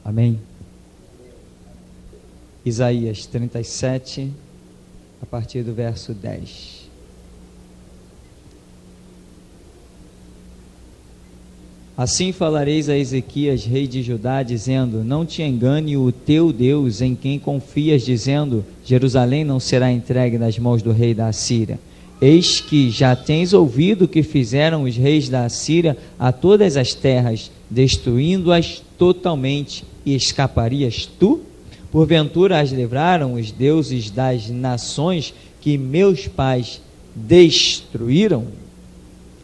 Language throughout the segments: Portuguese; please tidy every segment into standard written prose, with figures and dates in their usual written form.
Amém? Isaías 37, a partir do verso 10. Assim falareis a Ezequias, rei de Judá, dizendo: não te engane o teu Deus, em quem confias, dizendo: Jerusalém não será entregue nas mãos do rei da Assíria. Eis que já tens ouvido o que fizeram os reis da Assíria a todas as terras, destruindo-as totalmente, e escaparias tu? Porventura as livraram os deuses das nações que meus pais destruíram?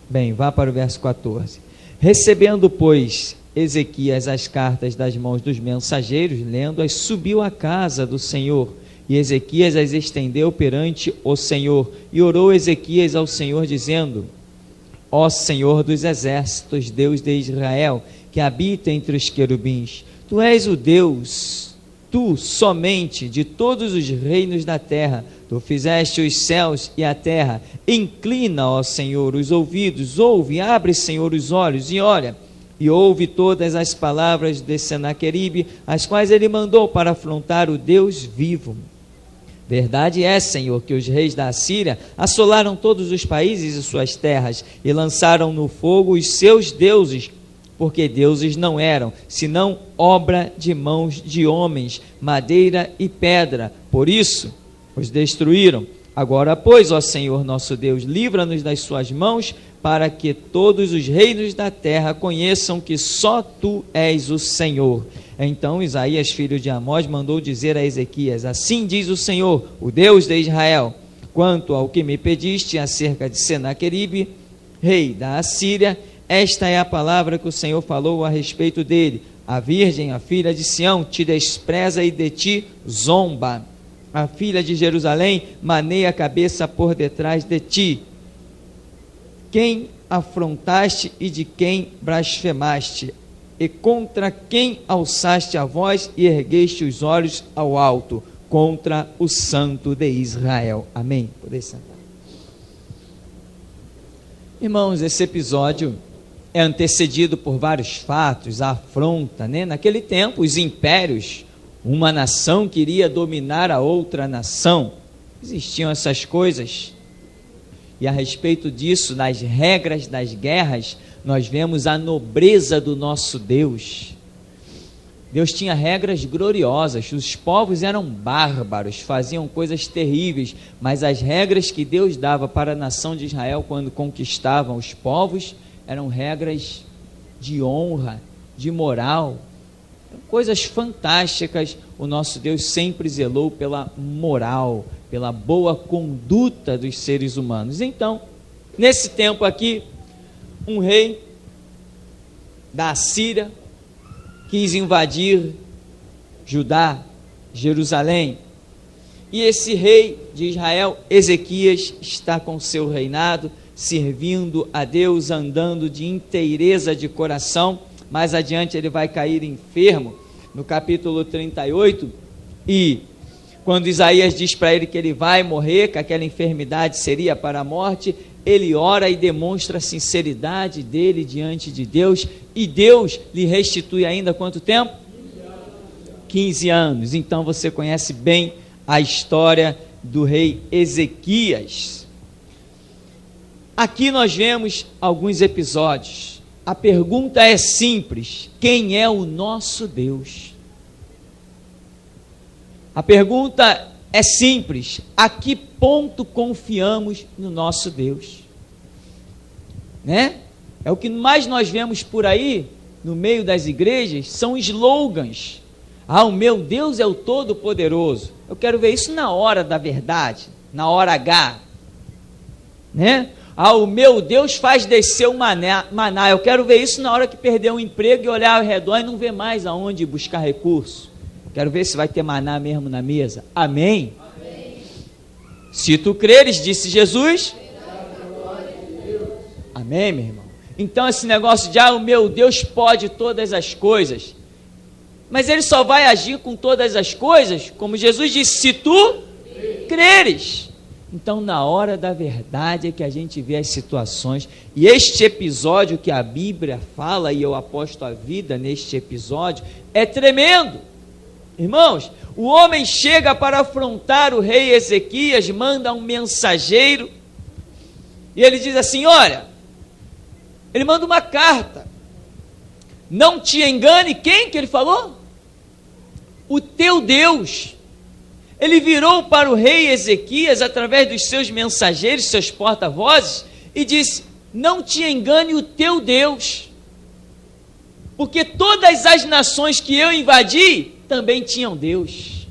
Bem, vá para o verso 14. Recebendo, pois, Ezequias as cartas das mãos dos mensageiros, lendo-as, subiu à casa do Senhor, e Ezequias as estendeu perante o Senhor, e orou Ezequias ao Senhor, dizendo: ó Senhor dos exércitos, Deus de Israel, que habita entre os querubins, tu és o Deus, tu somente, de todos os reinos da terra. Tu fizeste os céus e a terra. Inclina, ó Senhor, os ouvidos, ouve, abre, Senhor, os olhos, e olha, e ouve todas as palavras de Senaqueribe, as quais ele mandou para afrontar o Deus vivo. Verdade é, Senhor, que os reis da Assíria assolaram todos os países e suas terras, e lançaram no fogo os seus deuses, porque deuses não eram, senão obra de mãos de homens, madeira e pedra. Por isso os destruíram. Agora, pois, ó Senhor nosso Deus, livra-nos das suas mãos, para que todos os reinos da terra conheçam que só tu és o Senhor. Então Isaías, filho de Amós, mandou dizer a Ezequias: assim diz o Senhor, o Deus de Israel, quanto ao que me pediste acerca de Senaqueribe, rei da Assíria, esta é a palavra que o Senhor falou a respeito dele: a virgem, a filha de Sião, te despreza e de ti zomba. A filha de Jerusalém maneia a cabeça por detrás de ti. Quem afrontaste e de quem blasfemaste? E contra quem alçaste a voz e ergueste os olhos ao alto? Contra o Santo de Israel. Amém? Podeis sentar. Irmãos, esse episódio é antecedido por vários fatos, a afronta, né? Naquele tempo, os impérios, uma nação queria dominar a outra nação, existiam essas coisas, e a respeito disso, nas regras das guerras, nós vemos a nobreza do nosso Deus. Deus tinha regras gloriosas, os povos eram bárbaros, faziam coisas terríveis, mas as regras que Deus dava para a nação de Israel quando conquistavam os povos, eram regras de honra, de moral, coisas fantásticas. O nosso Deus sempre zelou pela moral, pela boa conduta dos seres humanos. Então, nesse tempo aqui, um rei da Assíria quis invadir Judá, Jerusalém, e esse rei de Israel, Ezequias, está com seu reinado, servindo a Deus, andando de inteireza de coração. Mais adiante ele vai cair enfermo, no capítulo 38, e quando Isaías diz para ele que ele vai morrer, que aquela enfermidade seria para a morte, ele ora e demonstra a sinceridade dele diante de Deus, e Deus lhe restitui ainda quanto tempo? 15 anos. Então você conhece bem a história do rei Ezequias. Aqui nós vemos alguns episódios. A pergunta é simples: quem é o nosso Deus? A pergunta é simples: a que ponto confiamos no nosso Deus? Né? É o que mais nós vemos por aí, no meio das igrejas, são slogans. Ah, o meu Deus é o Todo-Poderoso. Eu quero ver isso na hora da verdade, na hora H, né? Ah, o meu Deus faz descer o maná. Eu quero ver isso na hora que perder um emprego e olhar ao redor e não ver mais aonde buscar recurso. Quero ver se vai ter maná mesmo na mesa. Amém? Amém. Se tu creres, disse Jesus. Amém, meu irmão? Então esse negócio de, o meu Deus pode todas as coisas. Mas ele só vai agir com todas as coisas, como Jesus disse, se tu creres. Então, na hora da verdade é que a gente vê as situações, e este episódio que a Bíblia fala, e eu aposto a vida neste episódio, é tremendo. Irmãos, o homem chega para afrontar o rei Ezequias, manda um mensageiro, e ele diz assim, olha, ele manda uma carta, não te engane, quem que ele falou? O teu Deus. Ele virou para o rei Ezequias, através dos seus mensageiros, seus porta-vozes, e disse, não te engane o teu Deus, porque todas as nações que eu invadi, também tinham Deus.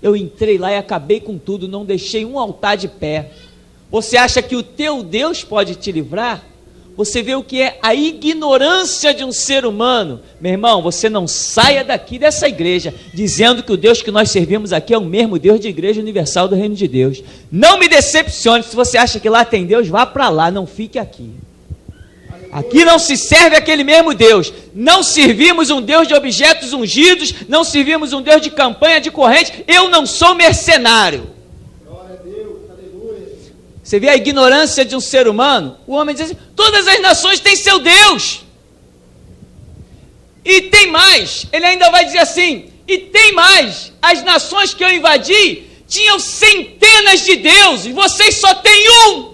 Eu entrei lá e acabei com tudo, não deixei um altar de pé. Você acha que o teu Deus pode te livrar? Você vê o que é a ignorância de um ser humano. Meu irmão, você não saia daqui dessa igreja dizendo que o Deus que nós servimos aqui é o mesmo Deus de Igreja Universal do Reino de Deus. Não me decepcione, se você acha que lá tem Deus, vá para lá, não fique aqui. Aqui não se serve aquele mesmo Deus. Não servimos um Deus de objetos ungidos, não servimos um Deus de campanha, de corrente. Eu não sou mercenário. Glória a Deus, aleluia. Você vê a ignorância de um ser humano? O homem diz assim, todas as nações têm seu Deus. E tem mais, ele ainda vai dizer assim, e tem mais, as nações que eu invadi tinham centenas de deuses, vocês só têm um.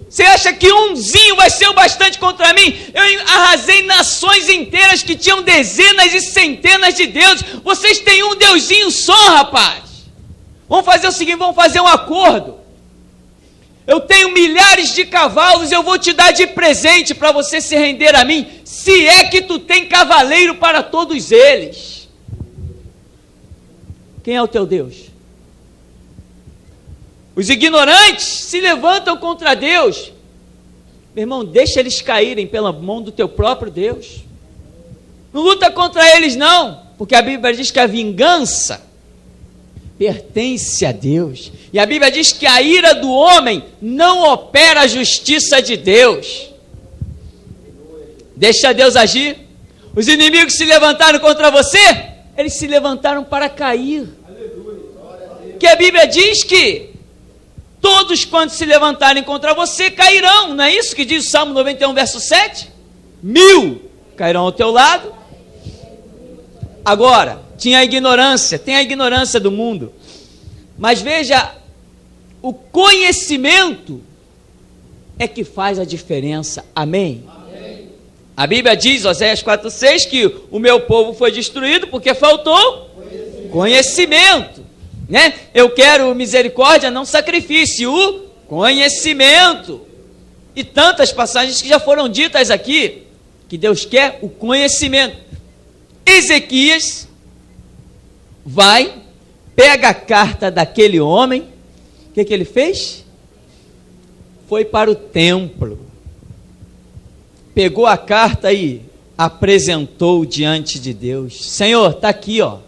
Você acha que umzinho vai ser o bastante contra mim? Eu arrasei nações inteiras que tinham dezenas e centenas de deuses. Vocês têm um deusinho só, rapaz. Vamos fazer o seguinte, vamos fazer um acordo. Eu tenho milhares de cavalos, eu vou te dar de presente para você se render a mim, se é que tu tem cavaleiro para todos eles. Quem é o teu Deus? Os ignorantes se levantam contra Deus. Meu irmão, deixa eles caírem pela mão do teu próprio Deus. Não luta contra eles não, porque a Bíblia diz que a vingança pertence a Deus. E a Bíblia diz que a ira do homem não opera a justiça de Deus. Deixa Deus agir. Os inimigos se levantaram contra você, eles se levantaram para cair. Que a Bíblia diz que todos quando se levantarem contra você cairão, não é isso que diz o Salmo 91, verso 7? 1000 cairão ao teu lado. Agora, tem a ignorância do mundo, mas veja, o conhecimento é que faz a diferença, amém? Amém. A Bíblia diz, Oséias 4,6, que o meu povo foi destruído porque faltou conhecimento. Né? Eu quero misericórdia, não sacrifício, o conhecimento. E tantas passagens que já foram ditas aqui, que Deus quer o conhecimento. Ezequias vai, pega a carta daquele homem, o que ele fez? Foi para o templo, pegou a carta e apresentou diante de Deus. Senhor, está aqui, ó.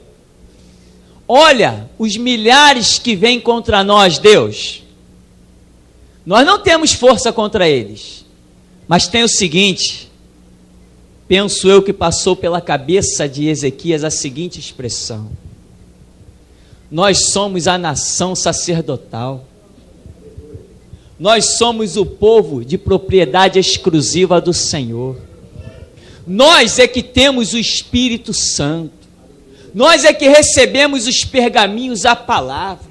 Olha os milhares que vêm contra nós, Deus. Nós não temos força contra eles, mas tem o seguinte, penso eu que passou pela cabeça de Ezequias a seguinte expressão: nós somos a nação sacerdotal, nós somos o povo de propriedade exclusiva do Senhor, nós é que temos o Espírito Santo, nós é que recebemos os pergaminhos, a palavra.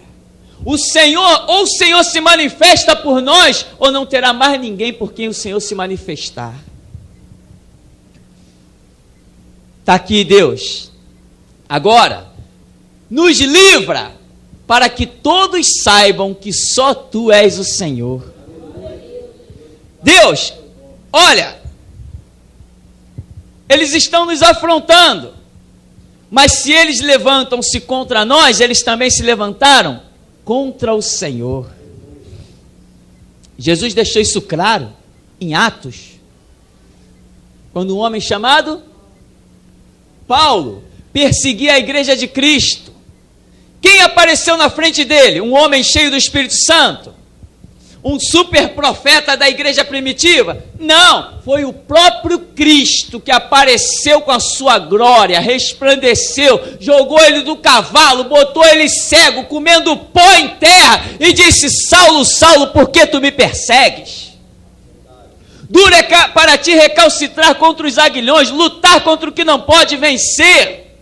O Senhor, ou o Senhor se manifesta por nós, ou não terá mais ninguém por quem o Senhor se manifestar. Está aqui, Deus. Agora, nos livra, para que todos saibam que só Tu és o Senhor. Deus, olha, eles estão nos afrontando, mas se eles levantam-se contra nós, eles também se levantaram contra o Senhor. Jesus deixou isso claro em Atos, quando um homem chamado Paulo perseguia a igreja de Cristo. Quem apareceu na frente dele? Um homem cheio do Espírito Santo, um super profeta da igreja primitiva? Não, foi o próprio Cristo que apareceu com a sua glória, resplandeceu, jogou ele do cavalo, botou ele cego, comendo pó em terra e disse: Saulo, Saulo, por que tu me persegues? Duro é para ti recalcitrar contra os aguilhões, lutar contra o que não pode vencer.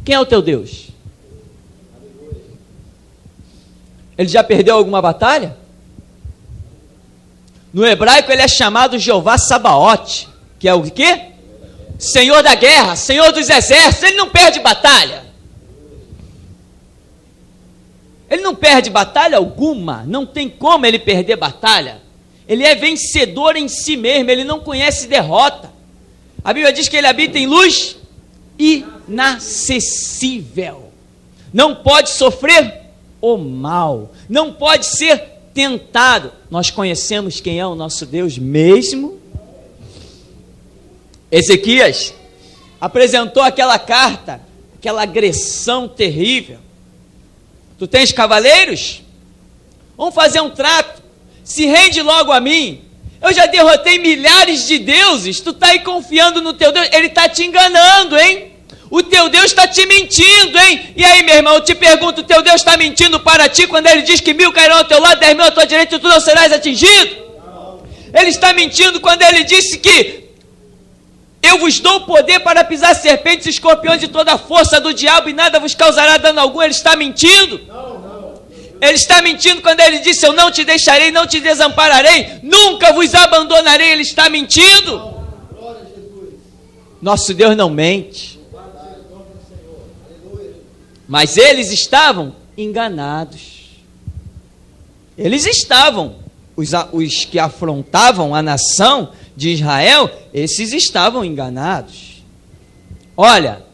Quem é o teu Deus? Ele já perdeu alguma batalha? No hebraico ele é chamado Jeová Sabaote, que é o quê? Senhor da guerra, Senhor dos exércitos. Ele não perde batalha. Ele não perde batalha alguma, não tem como ele perder batalha. Ele é vencedor em si mesmo, ele não conhece derrota. A Bíblia diz que ele habita em luz inacessível. Não pode sofrer o mal, não pode ser tentado. Nós conhecemos quem é o nosso Deus mesmo. Ezequias apresentou aquela carta, aquela agressão terrível. Tu tens cavaleiros? Vamos fazer um trato. Se rende logo a mim. Eu já derrotei milhares de deuses. Tu está aí confiando no teu Deus. Ele está te enganando, hein? O teu Deus está te mentindo, hein? E aí, meu irmão, eu te pergunto, o teu Deus está mentindo para ti quando ele diz que 1000 cairão ao teu lado, 10.000 à tua direita e tu não serás atingido? Não. Ele está mentindo quando ele disse que eu vos dou poder para pisar serpentes e escorpiões de toda a força do diabo e nada vos causará dano algum. Ele está mentindo? Não. Ele está mentindo quando ele disse: eu não te deixarei, não te desampararei, nunca vos abandonarei. Ele está mentindo? Não. Glória a Jesus. Nosso Deus não mente. Mas eles estavam enganados. Eles estavam, os que afrontavam a nação de Israel, esses estavam enganados. Olha,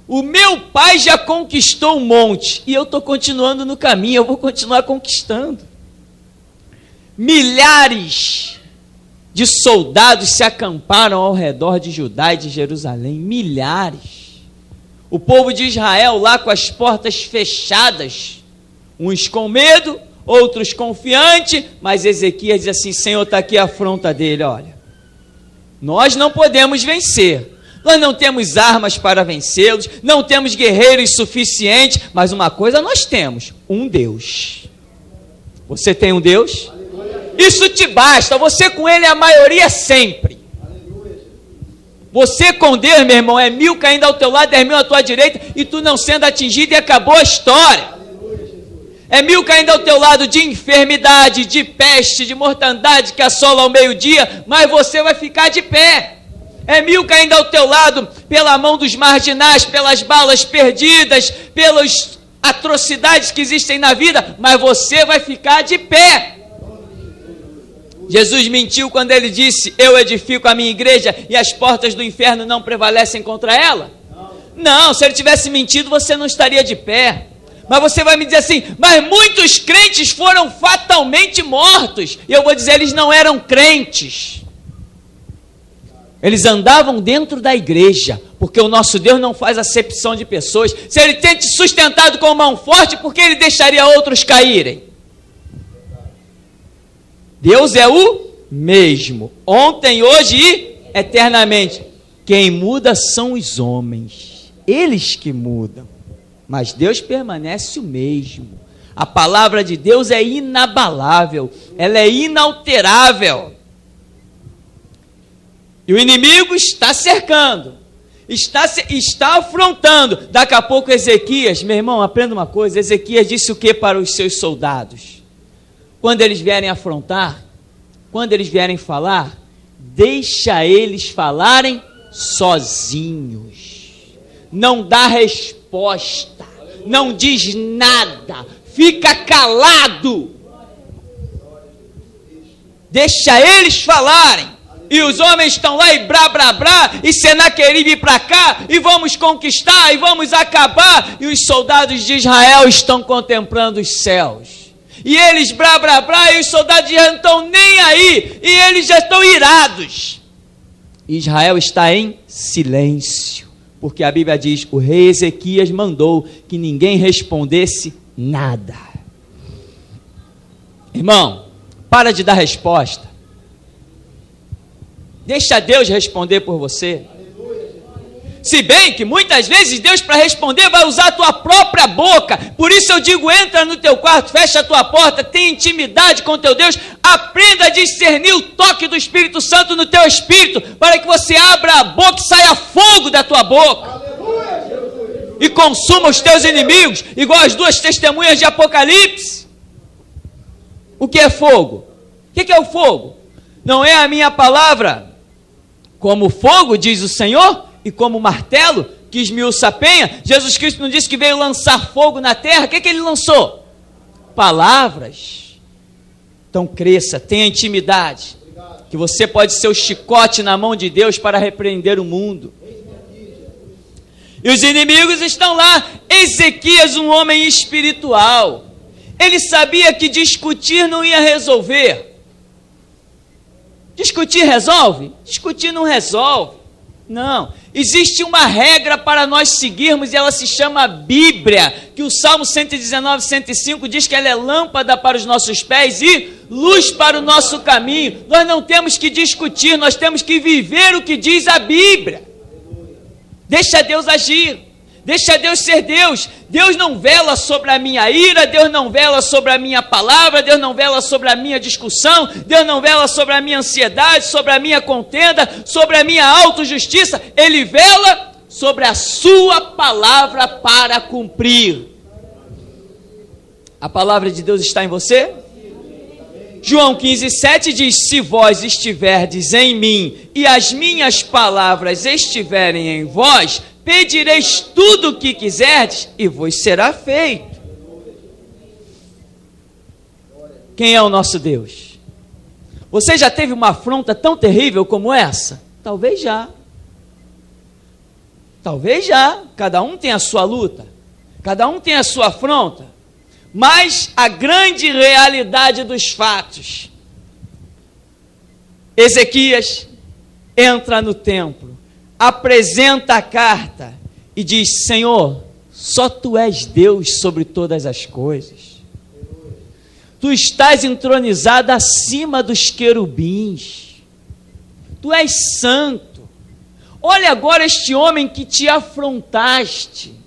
o meu pai já conquistou um monte, e eu estou continuando no caminho, eu vou continuar conquistando. Milhares de soldados se acamparam ao redor de Judá e de Jerusalém, milhares. O povo de Israel lá com as portas fechadas, uns com medo, outros confiantes, mas Ezequias diz assim: Senhor, está aqui a afronta dele, olha, nós não podemos vencer, nós não temos armas para vencê-los, não temos guerreiros suficientes, mas uma coisa nós temos, um Deus. Você tem um Deus? Isso te basta, você com ele é a maioria sempre. Você com Deus, meu irmão, é 1000 caindo ao teu lado, 10.000 à tua direita, e tu não sendo atingido, e acabou a história. É 1000 caindo ao teu lado de enfermidade, de peste, de mortandade que assola ao meio-dia, mas você vai ficar de pé. É 1000 caindo ao teu lado pela mão dos marginais, pelas balas perdidas, pelas atrocidades que existem na vida, mas você vai ficar de pé. Jesus mentiu quando ele disse: eu edifico a minha igreja e as portas do inferno não prevalecem contra ela? Não, se ele tivesse mentido, você não estaria de pé. Mas você vai me dizer assim: mas muitos crentes foram fatalmente mortos. E eu vou dizer: eles não eram crentes. Eles andavam dentro da igreja, porque o nosso Deus não faz acepção de pessoas. Se ele tem te sustentado com mão forte, por que ele deixaria outros caírem? Deus é o mesmo, ontem, hoje e eternamente. Quem muda são os homens, eles que mudam, mas Deus permanece o mesmo. A palavra de Deus é inabalável, ela é inalterável. E o inimigo está cercando, está afrontando. Daqui a pouco Ezequias, meu irmão, aprenda uma coisa, Ezequias disse o que para os seus soldados? Quando eles vierem afrontar, quando eles vierem falar, deixa eles falarem sozinhos. Não dá resposta, não diz nada, fica calado. Deixa eles falarem. E os homens estão lá e brá, e Senaqueribe para cá, e vamos conquistar, e vamos acabar. E os soldados de Israel estão contemplando os céus. E eles brá, e os soldados já não estão nem aí, e eles já estão irados. Israel está em silêncio, porque a Bíblia diz: o rei Ezequias mandou que ninguém respondesse nada. Irmão, Para de dar resposta. Deixa Deus responder por você. Se bem que muitas vezes Deus, para responder, vai usar a tua própria boca. Por isso eu digo, entra no teu quarto, fecha a tua porta, tenha intimidade com teu Deus, aprenda a discernir o toque do Espírito Santo no teu espírito, para que você abra a boca e saia fogo da tua boca. E consuma os teus inimigos, igual as duas testemunhas de Apocalipse. O que é fogo? O que é o fogo? Não é a minha palavra como fogo, diz o Senhor, e como martelo que esmiuça a penha. Jesus Cristo não disse que veio lançar fogo na terra? O que ele lançou? Palavras. Então cresça, tenha intimidade, que você pode ser o chicote na mão de Deus para repreender o mundo. E os inimigos estão lá. Ezequias, um homem espiritual, ele sabia que discutir não ia resolver. Discutir resolve? Discutir não resolve. Não, existe uma regra para nós seguirmos e ela se chama Bíblia, que o Salmo 119, 105 diz que ela é lâmpada para os nossos pés e luz para o nosso caminho. Nós não temos que discutir, nós temos que viver o que diz a Bíblia. Deixa Deus agir, deixa Deus ser Deus. Deus não vela sobre a minha ira, Deus não vela sobre a minha palavra, Deus não vela sobre a minha discussão, Deus não vela sobre a minha ansiedade, sobre a minha contenda, sobre a minha autojustiça. Ele vela sobre a sua palavra para cumprir. A palavra de Deus está em você? João 15,7 diz: se vós estiverdes em mim e as minhas palavras estiverem em vós, pedireis tudo o que quiserdes e vos será feito. Quem é o nosso Deus? Você já teve uma afronta tão terrível como essa? Talvez já. Talvez já. Cada um tem a sua luta, cada um tem a sua afronta. Mas a grande realidade dos fatos, Ezequias entra no templo, apresenta a carta e diz: Senhor, só Tu és Deus sobre todas as coisas. Tu estás entronizado acima dos querubins. Tu és santo. Olha agora este homem que te afrontaste.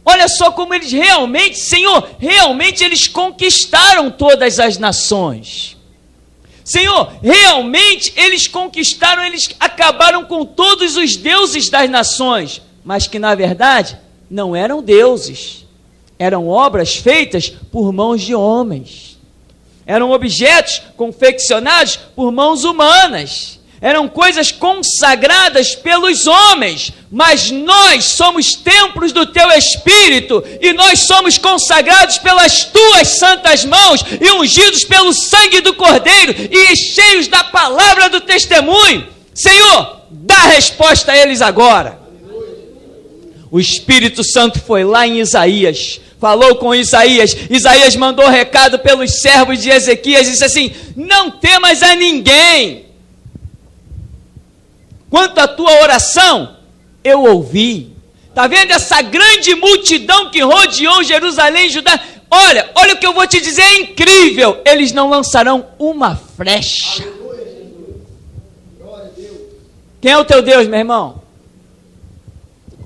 Olha só como eles realmente, Senhor, realmente eles conquistaram todas as nações. Senhor, realmente eles conquistaram, eles acabaram com todos os deuses das nações, mas que na verdade não eram deuses, eram obras feitas por mãos de homens, eram objetos confeccionados por mãos humanas, eram coisas consagradas pelos homens, mas nós somos templos do Teu Espírito, e nós somos consagrados pelas Tuas santas mãos, e ungidos pelo sangue do Cordeiro, e cheios da palavra do testemunho. Senhor, dá resposta a eles agora. O Espírito Santo foi lá em Isaías, falou com Isaías. Isaías mandou recado pelos servos de Ezequias, disse assim: não temas a ninguém. Quanto à tua oração, eu ouvi. Está vendo essa grande multidão que rodeou Jerusalém e Judá? Olha o que eu vou te dizer, é incrível. Eles não lançarão uma flecha. Quem é o teu Deus, meu irmão?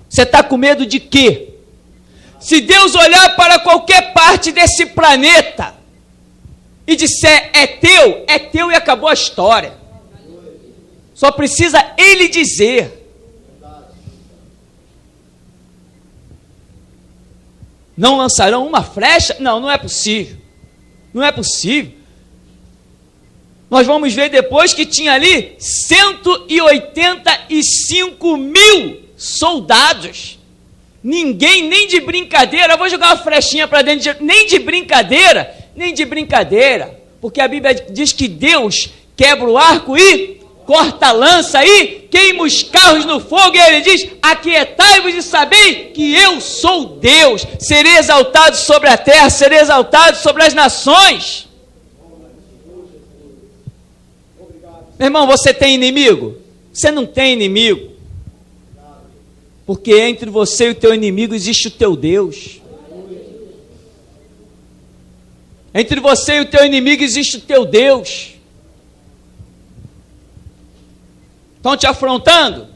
Você está com medo de quê? Se Deus olhar para qualquer parte desse planeta e disser é teu e acabou a história. Só precisa Ele dizer. Não lançarão uma flecha? Não, não é possível. Não é possível. Nós vamos ver depois que tinha ali 185 mil soldados. Ninguém, nem de brincadeira, eu vou jogar uma flechinha para dentro, nem de brincadeira, porque a Bíblia diz que Deus quebra o arco e corta a lança e queima os carros no fogo, e ele diz: aquietai-vos e sabei que eu sou Deus, serei exaltado sobre a terra, serei exaltado sobre as nações. Meu irmão, você tem inimigo? Você não tem inimigo, porque entre você e o teu inimigo existe o teu Deus. Entre você e o teu inimigo existe o teu Deus. Estão te afrontando?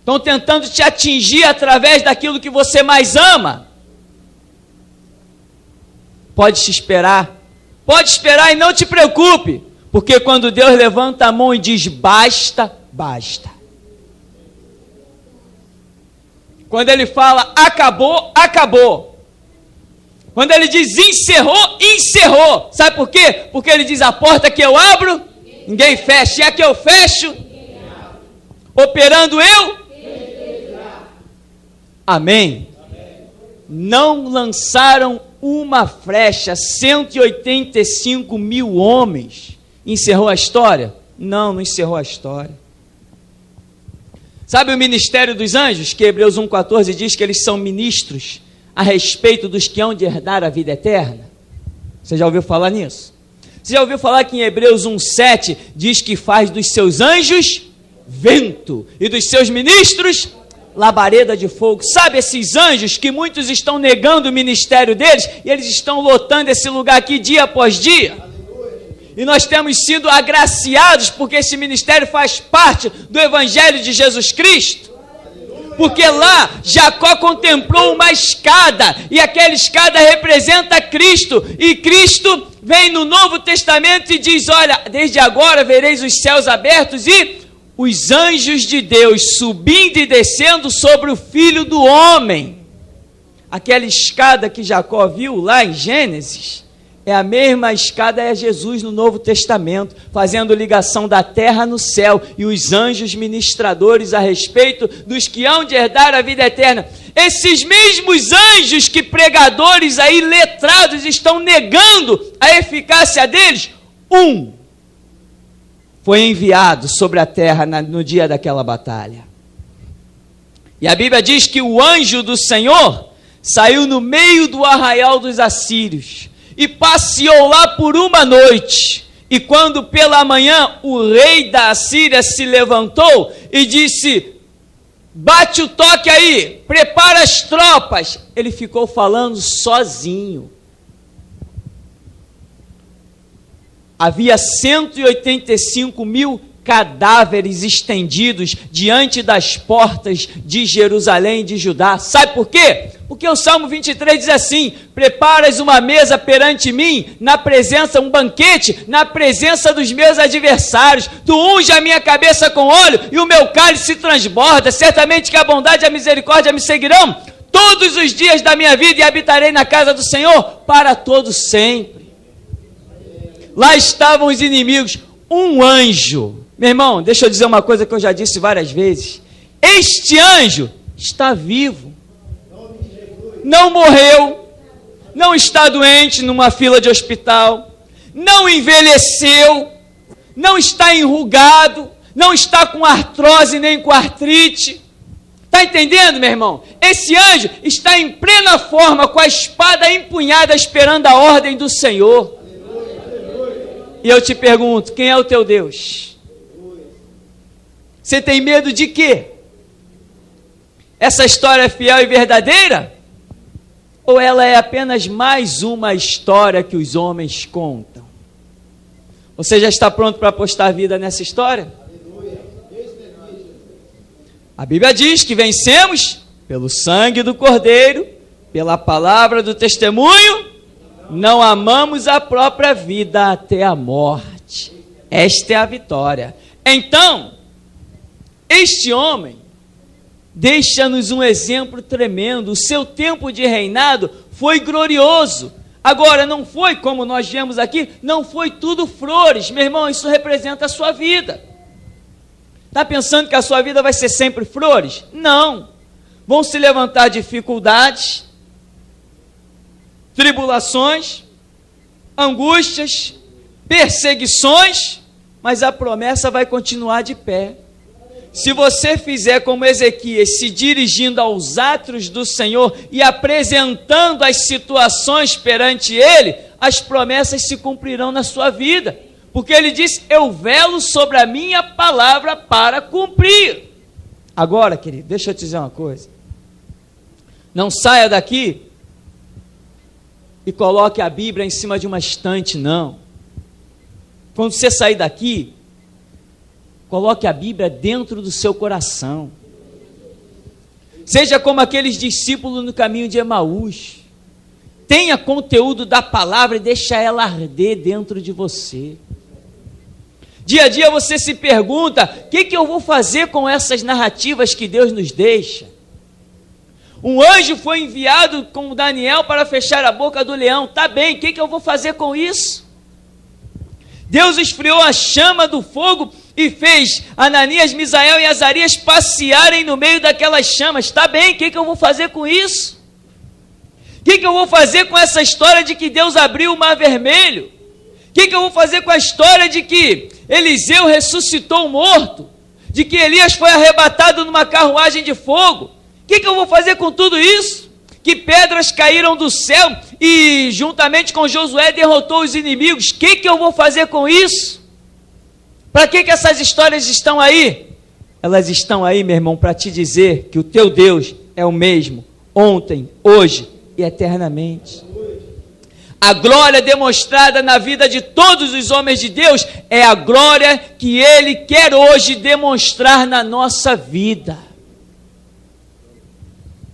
Estão tentando te atingir através daquilo que você mais ama? Pode esperar e não te preocupe, porque quando Deus levanta a mão e diz basta, basta. Quando Ele fala acabou, acabou. Quando Ele diz encerrou, encerrou. Sabe por quê? Porque Ele diz a porta que eu abro, ninguém fecha, e a que eu fecho, operando eu. Amém. Não lançaram uma flecha, 185 mil homens. Encerrou a história? Não, não encerrou a história. Sabe o ministério dos anjos, que Hebreus 1,14 diz que eles são ministros a respeito dos que hão de herdar a vida eterna? Você já ouviu falar nisso? Você já ouviu falar que em Hebreus 1,7 diz que faz dos seus anjos vento e dos seus ministros labareda de fogo? Sabe esses anjos que muitos estão negando o ministério deles e eles estão lotando esse lugar aqui dia após dia? E nós temos sido agraciados porque esse ministério faz parte do Evangelho de Jesus Cristo. Porque lá Jacó contemplou uma escada e aquela escada representa Cristo. E Cristo vem no Novo Testamento e diz: olha, desde agora vereis os céus abertos e os anjos de Deus subindo e descendo sobre o Filho do Homem. Aquela escada que Jacó viu lá em Gênesis é a mesma escada, é Jesus no Novo Testamento, fazendo ligação da terra no céu e os anjos ministradores a respeito dos que hão de herdar a vida eterna. Esses mesmos anjos que pregadores aí letrados estão negando a eficácia deles, foi enviado sobre a terra no dia daquela batalha. E a Bíblia diz que o anjo do Senhor saiu no meio do arraial dos assírios e passeou lá por uma noite. E quando pela manhã o rei da Assíria se levantou e disse: bate o toque aí, prepara as tropas. Ele ficou falando sozinho. Havia 185 mil cadáveres estendidos diante das portas de Jerusalém e de Judá. Sabe por quê? Porque o Salmo 23 diz assim: preparas uma mesa perante mim, um banquete, na presença dos meus adversários. Tu unge a minha cabeça com óleo e o meu cálice se transborda. Certamente que a bondade e a misericórdia me seguirão todos os dias da minha vida e habitarei na casa do Senhor para todo sempre. Lá estavam os inimigos, um anjo. Meu irmão, deixa eu dizer uma coisa que eu já disse várias vezes. Este anjo está vivo. Não morreu, não está doente numa fila de hospital, não envelheceu, não está enrugado, não está com artrose nem com artrite. Está entendendo, meu irmão? Esse anjo está em plena forma, com a espada empunhada, esperando a ordem do Senhor. E eu te pergunto, quem é o teu Deus? Você tem medo de quê? Essa história é fiel e verdadeira? Ou ela é apenas mais uma história que os homens contam? Você já está pronto para apostar a vida nessa história? A Bíblia diz que vencemos pelo sangue do Cordeiro, pela palavra do testemunho, não amamos a própria vida até a morte. Esta é a vitória. Então, este homem deixa-nos um exemplo tremendo. O seu tempo de reinado foi glorioso. Agora, não foi, como nós vemos aqui, não foi tudo flores. Meu irmão, isso representa a sua vida. Está pensando que a sua vida vai ser sempre flores? Não. Vão se levantar dificuldades, tribulações, angústias, perseguições, mas a promessa vai continuar de pé. Se você fizer como Ezequias, se dirigindo aos átrios do Senhor e apresentando as situações perante Ele, as promessas se cumprirão na sua vida. Porque Ele disse: eu velo sobre a minha palavra para cumprir. Agora, querido, deixa eu te dizer uma coisa. Não saia daqui e coloque a Bíblia em cima de uma estante, não. Quando você sair daqui, coloque a Bíblia dentro do seu coração. Seja como aqueles discípulos no caminho de Emaús. Tenha conteúdo da palavra e deixa ela arder dentro de você. Dia a dia você se pergunta, o que eu vou fazer com essas narrativas que Deus nos deixa? Um anjo foi enviado com Daniel para fechar a boca do leão. Tá bem, o que eu vou fazer com isso? Deus esfriou a chama do fogo e fez Ananias, Misael e Azarias passearem no meio daquelas chamas. Tá bem, o que eu vou fazer com isso? O que eu vou fazer com essa história de que Deus abriu o mar vermelho? O que eu vou fazer com a história de que Eliseu ressuscitou o morto? De que Elias foi arrebatado numa carruagem de fogo? O que eu vou fazer com tudo isso? Que pedras caíram do céu e juntamente com Josué derrotou os inimigos. O que eu vou fazer com isso? Para que essas histórias estão aí? Elas estão aí, meu irmão, para te dizer que o teu Deus é o mesmo, ontem, hoje e eternamente. A glória demonstrada na vida de todos os homens de Deus é a glória que Ele quer hoje demonstrar na nossa vida.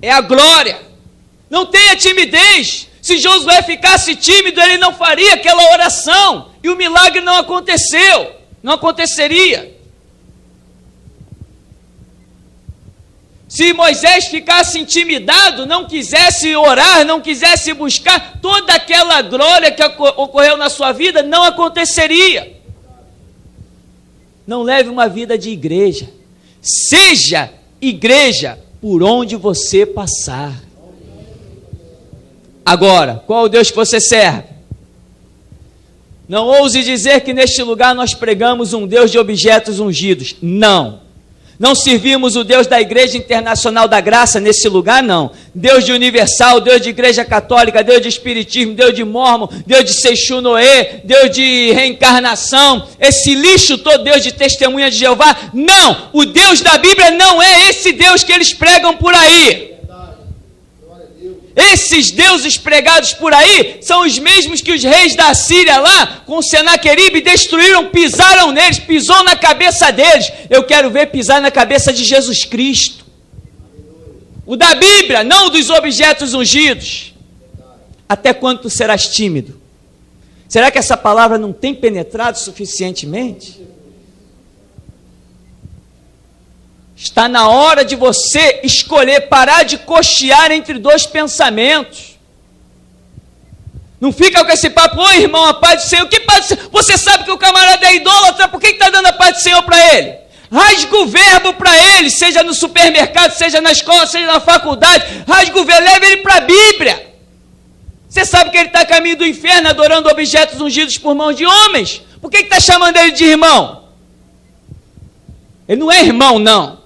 É a glória. Não tenha timidez. Se Josué ficasse tímido, ele não faria aquela oração e o milagre não aconteceu, não aconteceria. Se Moisés ficasse intimidado, não quisesse orar, não quisesse buscar, toda aquela glória que ocorreu na sua vida não aconteceria. Não leve uma vida de igreja. Seja igreja por onde você passar. Agora, qual o Deus que você serve? Não ouse dizer que neste lugar nós pregamos um Deus de objetos ungidos. Não. Não servimos o Deus da Igreja Internacional da Graça nesse lugar, não. Deus de Universal, Deus de Igreja Católica, Deus de Espiritismo, Deus de Mórmon, Deus de Seixu Noé, Deus de reencarnação, esse lixo todo, Deus de Testemunha de Jeová. Não! O Deus da Bíblia não é esse Deus que eles pregam por aí. Esses deuses pregados por aí são os mesmos que os reis da Síria lá, com Senaqueribe, destruíram, pisaram neles, pisou na cabeça deles. Eu quero ver pisar na cabeça de Jesus Cristo. O da Bíblia, não dos objetos ungidos. Até quando tu serás tímido? Será que essa palavra não tem penetrado suficientemente? Está na hora de você escolher, parar de cochear entre dois pensamentos. Não fica com esse papo, oi irmão, a paz do Senhor. Que paz do Senhor? Você sabe que o camarada é idólatra, por que está dando a paz do Senhor para ele? Rasga o verbo para ele, seja no supermercado, seja na escola, seja na faculdade. Rasga o verbo, leva ele para a Bíblia. Você sabe que ele está a caminho do inferno, adorando objetos ungidos por mãos de homens. Por que está chamando ele de irmão? Ele não é irmão, não.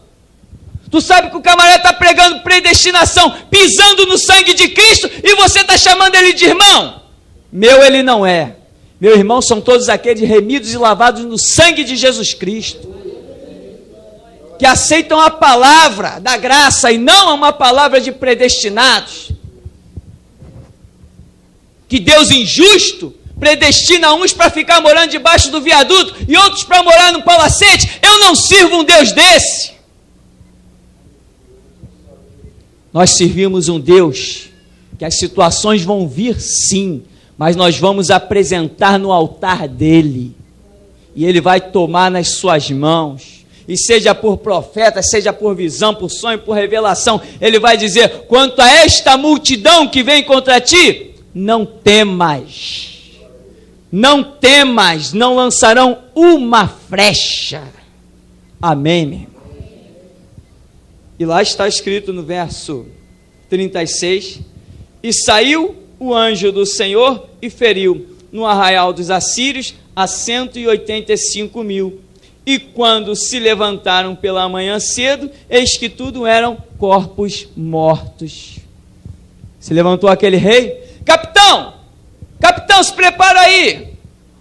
Tu sabe que o camarada está pregando predestinação, pisando no sangue de Cristo, e você está chamando ele de irmão? Meu, ele não é. Meu irmão são todos aqueles remidos e lavados no sangue de Jesus Cristo, que aceitam a palavra da graça e não uma palavra de predestinados. Que Deus injusto predestina uns para ficar morando debaixo do viaduto e outros para morar no palacete. Eu não sirvo um Deus desse. Nós servimos um Deus que as situações vão vir sim, mas nós vamos apresentar no altar dele, e ele vai tomar nas suas mãos, e seja por profeta, seja por visão, por sonho, por revelação, ele vai dizer, quanto a esta multidão que vem contra ti, não temas, não lançarão uma flecha. Amém, meu irmão? E lá está escrito no verso 36, e saiu o anjo do Senhor e feriu no arraial dos assírios a 185.000. E quando se levantaram pela manhã cedo, eis que tudo eram corpos mortos. Se levantou aquele rei, capitão, se prepara aí.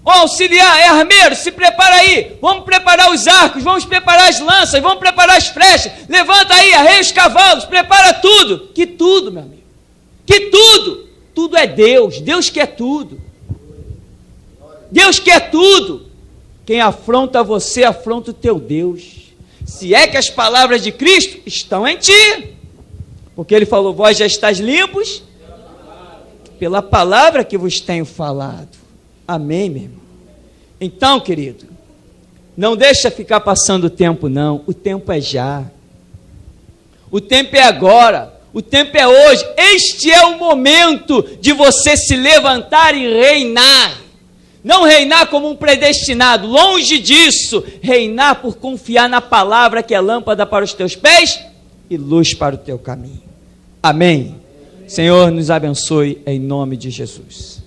Ó, auxiliar, é armeiro, se prepara aí, vamos preparar os arcos, vamos preparar as lanças, vamos preparar as flechas, levanta aí, arreia os cavalos, prepara tudo. Que tudo, meu amigo, que tudo Tudo é Deus. Deus quer tudo. Deus quer tudo. Quem afronta você, afronta o teu Deus. Se é que as palavras de Cristo estão em ti. Porque ele falou, vós já estáis limpos pela palavra que vos tenho falado. Amém, meu irmão? Então, querido, não deixa ficar passando o tempo, não. O tempo é já. O tempo é agora. O tempo é hoje. Este é o momento de você se levantar e reinar. Não reinar como um predestinado, longe disso. Reinar por confiar na palavra que é lâmpada para os teus pés e luz para o teu caminho. Amém. Senhor, nos abençoe em nome de Jesus.